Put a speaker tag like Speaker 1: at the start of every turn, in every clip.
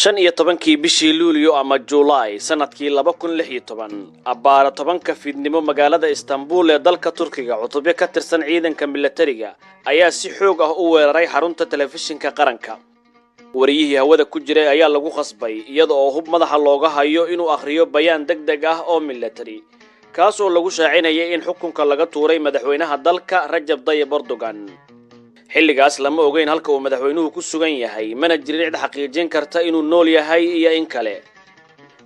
Speaker 1: 15 bishii Luulyo ama July sanadkii 2016 abbaara 10 fiidnimo magaalada Istanbul ee dalka Turkiga cutubyo ka tirsan ciidanka militariga ayaa si xoog ah u weeraray xarunta telefishinka qaranka. wariyihii hawada ku jiray ayaa lagu qasbay iyadoo hub madaxa looga hayo inuu akhriyo bayaan degdeg ah oo military kaas oo lagu shaacinayay in xukunka laga tuuray madaxweynaha dalka Rajab Tayyip Erdogan. xilligaas lama ogeyn halka uu madaxweynuhu ku sugan yahay mana jirin cid xaqiijin karta inuu nool yahay iyo in kale.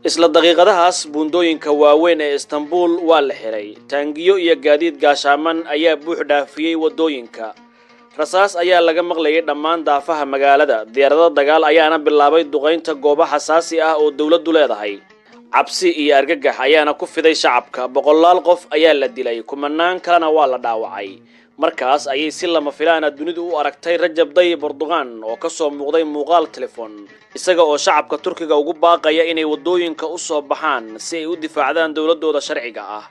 Speaker 1: isla daqiiqadahaas buundooyinka waaweyn ee Istanbul waa la xiray, taangiyo iyo gaadiid gaashaaman ayaa buux dhaafiyay wadooyinka. rasaas ayaa laga maqlayay dhammaan daafaha magaalada, diyaarado dagaal ayaana bilaabay duqeynta goobo xasaasi ah oo dawladdu leedahay. cabsi iyo argagax ayaana ku fiday shacabka, boqolaal qof ayaa la dilay, kumanaan kalena waa la dhaawacay. markaas ayay si lama filaan ah dunidu u aragtay Rajab Tayyip Erdogan oo ka soo muuqday muuqaal telefoon isaga oo shacabka Turkiga ugu baaqaya inay wadooyinka u soo baxaan si ay u difaacdaan dawladooda sharciga ah.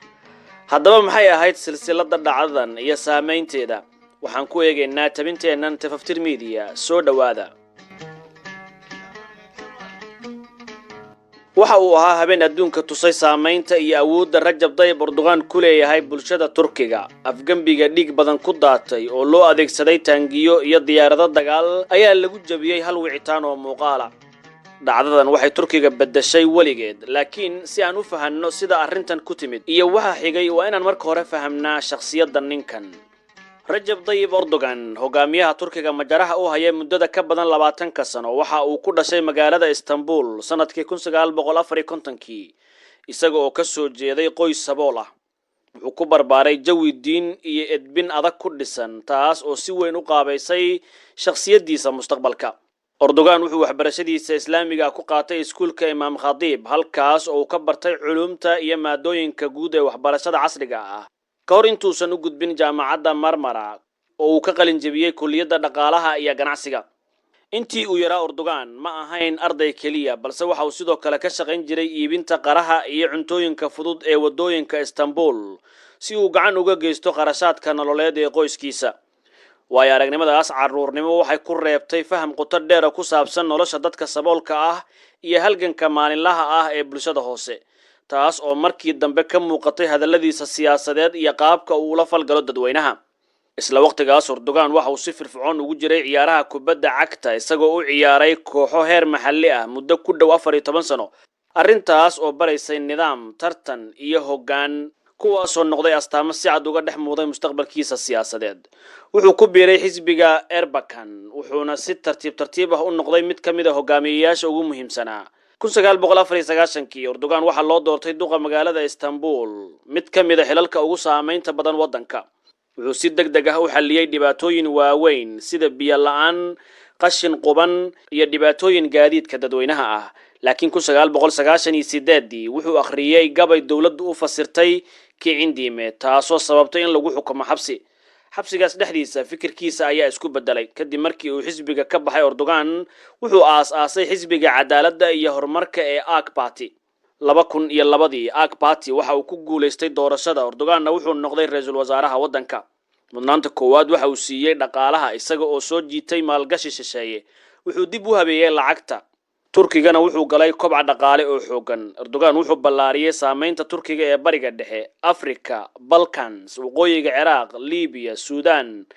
Speaker 1: haddaba maxay ahayd silsiladda dhacdadan iyo saameynteeda? waxaan ku eegaynaa tabinteennan Tafaftir Media. soo dhawaada. waxa uu ahaa habeen adduunka tusay saameynta iyo awoodda Rajab Tayyip Erdogan ku leeyahay bulshada Turkiga. afgambiga dhiig badan ku daatay oo loo adeegsaday taangiyo iyo diyaarado dagaal ayaa lagu jabiyay hal wicitaan oo muuqaala. dhacdadan waxay Turkiga bedeshay weligeed, laakiin si aan u fahanno sida arrintan ku timid iyo waxa xigay waa inaan marka hore fahamnaa shakhsiyadda ninkan. Rajab Tayyip Erdogan, hogaamiyaha Turkiga majaraha u hayay muddada ka badan 20 sano, waxa uu ku dhashay magaalada Istanbul sanadkii 1954 isaga oo ka soo jeeday qoys sabool ah. wuxuu ku barbaaray jawi diin iyo edbin adag ku dhisan, taas oo si weyn u qaabaysay shakhsiyadiisa mustaqbalka. Erdogan wuxuu waxbarashadiisa islaamiga ku qaatay iskuulka Imam Khatib, halkaas oo uu ka bartay culumta iyo maadooyinka guud ee waxbarashada casriga ah. kahor intuusan u gudbin jaamacadda Marmara oo uu ka qalin jabiyay kulliyadda dhaqaalaha iyo ganacsiga. intii uu yaraa Erdogan ma ahayn arday kaliya, balse waxa uu sidoo kale ka shaqayn jiray iibinta qaraha iyo cuntooyinka fudud ee wadooyinka Istanbul si uu gacan uga geysto qarashaadka nololeed ee qoyskiisa. waayo aragnimadaas carruurnimo waxay ku reebtay faham qoto dheer oo ku saabsan nolosha dadka saboolka ah iyo halganka maalinlaha ah ee bulshada hoose, taas oo markii dambe ka muuqatay hadalladiisa siyaasadeed iyo qaabka uu la falgalo dadweynaha. isla waqtigaas Erdogan waxa uu si firfircoon ugu jiray ciyaaraha kubadda cagta isagoo u ciyaaray kooxo heer maxalli ah muddo ku dhow 14 sano. arrintaas oo baraysay nidaam, tartan iyo hoggaan, kuwaasoo noqday astaamo si cad uga dhex muuqday mustaqbalkiisa siyaasadeed. wuxuu ku biiray xisbiga Erbakan, wuxuuna si tartiib ah u noqday mid ka mid ah hogaamiyeyaasha ugu muhiimsanaa. 1994 Erdogan waxa loo doortay duqa magaalada Istanbul, mid ka mid ah xilalka ugu saameynta badan waddanka. wuxuu si degdeg ah u xalliyay dhibaatooyin waaweyn sida biyo la'aan, qashin quban iyo dhibaatooyin gaadiidka dadweynaha ah. laakiin 1998 wuxuu akhriyay gabay dawladdu u fasirtay kicin diimeed, taasoo sababtay in lagu xukumo xabsi. xabsigaas dhexdiisa fikirkiisa ayaa isku bedelay kadib markii uu xisbiga ka baxay. Erdogan wuxuu aas-aasay xisbiga cadaaladda iyo horumarka ee AK Party. 2002 AK Party waxa uu ku guuleystay doorashada. Erdoganna wuxuu noqday ra'iisul wasaaraha waddanka. mudnaanta koowaad waxa uu siiyay dhaqaalaha isaga oo soo jiitay maalgashi shisheeye. wuxuu dib u habeeyay lacagta. Turkigana wuxuu galay kobca dhaqaale oo xoogan. Erdogan wuxuu ballaariyay saameynta Turkiga ee bariga dhexe, Afrika, Balkans, waqooyiga Ciraaq, Liibiya, Suudaan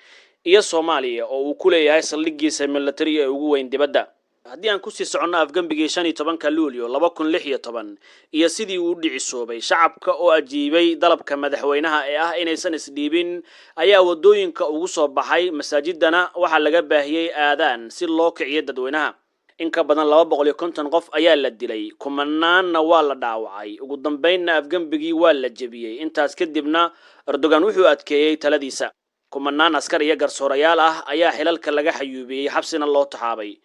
Speaker 1: iyo Soomaaliya oo uu ku leeyahay saldhiggiisa military ee ugu weyn dibadda. haddii aan ku sii soconno afgambigii 15 Luulyo 2016 iyo sidii uu dhicisoobay, shacabka oo ajiibay dalabka madaxweynaha ee ah inaysan isdhiibin ayaa wadooyinka ugu soo baxay. masaajidana waxa laga baahiyay aadaan si loo kiciyo dadweynaha. in ka badan 250 qof ayaa la dilay, kumanaanna waa la dhaawacay. ugu dambeynna afgambigii waa la jabiyay. intaas kadibna Erdogan wuxuu adkeeyay taladiisa. kumanaan askar iyo garsoorayaal ah ayaa xilalka laga xayuubiyay, xabsina loo taxaabay.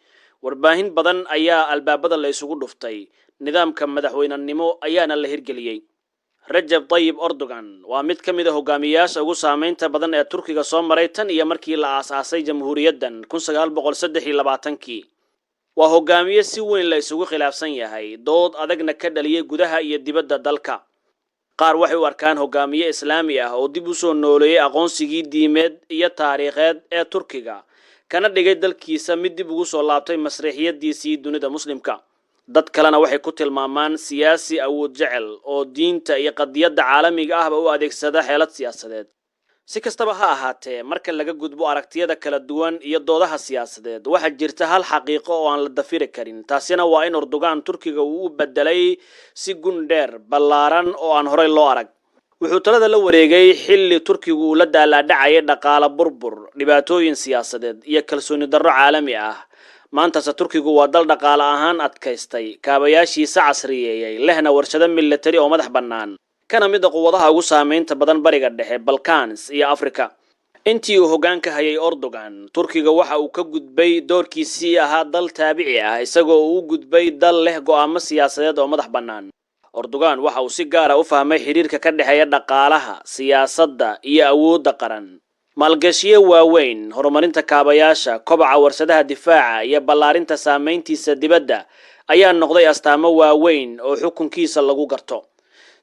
Speaker 1: warbaahin badan ayaa albaabada la isugu dhuftay. nidaamka madaxweynenimo ayaana la hirgeliyay. Rajab Tayyip Erdogan waa mid ka mid ah hogaamiyayaasha ugu saameynta badan ee Turkiga soo maray tan iyo markii la aasaasay jamhuuriyaddan 1923. waa hogaamiye si weyn la isugu khilaafsan yahay, dood adagna ka dhaliyay gudaha iyo dibadda dalka. qaar waxay u arkaan hogaamiye islaami ah oo dib u soo nooleeyay aqoonsigii diimeed iyo taariikheed ee Turkiga, kana dhigay dalkiisa mid dib ugu soo laabtay masriixiyadiisii dunida muslimka. dad kalena waxay ku tilmaamaan siyaasi awood jecel oo diinta iyo qadiyadda caalamiga ahba u adeegsada xeelad siyaasadeed. si kastaba ha ahaatee marka laga gudbo aragtiyada kala duwan iyo doodaha siyaasadeed waxa jirta hal xaqiiqo oo aan la dafiri karin, taasina waa in Erdogan Turkiga uu u bedelay si gundheer ballaaran oo aan horey loo arag. wuxuu talada la wareegay xilli Turkigu uu la daaladhacay dhaqaale burbur, dhibaatooyin siyaasadeed iyo kalsooni darro caalami ah. maanta Turkigu waa dal dhaqaale ahaan adkaystay, kaabayaashiisa casriyeeyay, lehna warshado military oo madax bannaan, kana mid ah quwadaha ugu saameynta badan bariga dhexe, Balkans iyo Afrika. intii uu hoggaanka hayay Erdogan, Turkiga waxa uu ka gudbay doorkiisii ahaa dal taabici ah, isagoo uu gudbay dal leh go'aamo siyaasadeed oo madax bannaan. Erdogan waxa uu si gaar ah u fahmay xiriirka ka dhexeeya dhaqaalaha, siyaasadda iyo awoodda qaran. maalgashiye waaweyn, horumarinta kaabayaasha, kobaca warshadaha difaaca iyo ballaarinta saameyntiisa dibadda ayaa noqday astaamo waaweyn oo xukunkiisa lagu garto.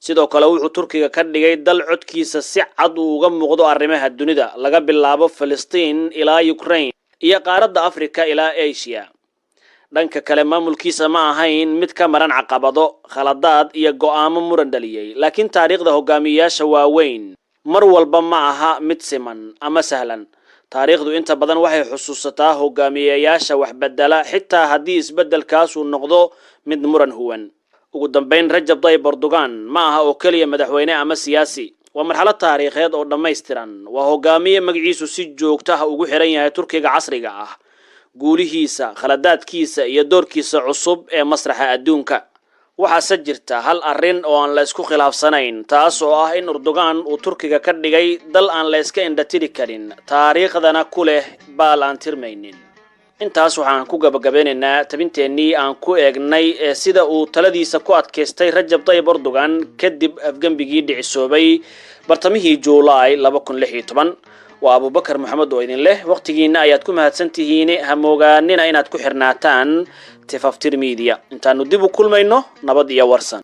Speaker 1: sidoo kale wuxuu Turkiga ka dhigay dal codkiisa si cad uga muuqdo arrimaha dunida, laga bilaabo Palestine ilaa Ukraine iyo qaaradda Afrika ilaa Asia. dhanka kale maamulkiisa ma ahayn mid ka maran caqabado, khaladaad iyo go'aamo muran dhaliyay, laakiin taariikhda hogaamiyayaasha waaweyn mar walba ma aha mid siman ama sahlan. taariikhdu inta badan waxay xusuusataa hogaamiyayaasha wax bedela xitaa haddii isbedelkaas uu noqdo mid muran huwan. ugu dambeyn, Rajab Tayyip Erdogan ma aha oo kaliya madaxweyne ama siyaasi, waa marxalad taariikheed oo dhammaystiran. waa hogaamiye magaciisu si joogto ah ugu xiran yahay Turkiga casriga ah, guulihiisa, khaladaadkiisa iyo doorkiisa cusub ee masraxa adduunka. waxaase jirta hal arrin oo aan la isku khilaafsanayn, taas oo ah in Erdogan uu Turkiga ka dhigay dal aan la iska indhatiri karin, taariikhdana ku leh baal aan tirmaynin. intaas waxaan ku gabagabeynaynaa tabinteennii aan ku eegnay sida uu taladiisa ku adkaystay Rajab Tayyip Erdogan kadib afgambigii dhicisoobay bartamihii Juulaay 2016. waa Abubakar Maxamed oo idin leh waqtigiina ayaad ku mahadsantihiin, ha moogaanina inaad ku xirnaataan Tifaftir Media. intaanu dib u kulmayno, nabad iyo warsan.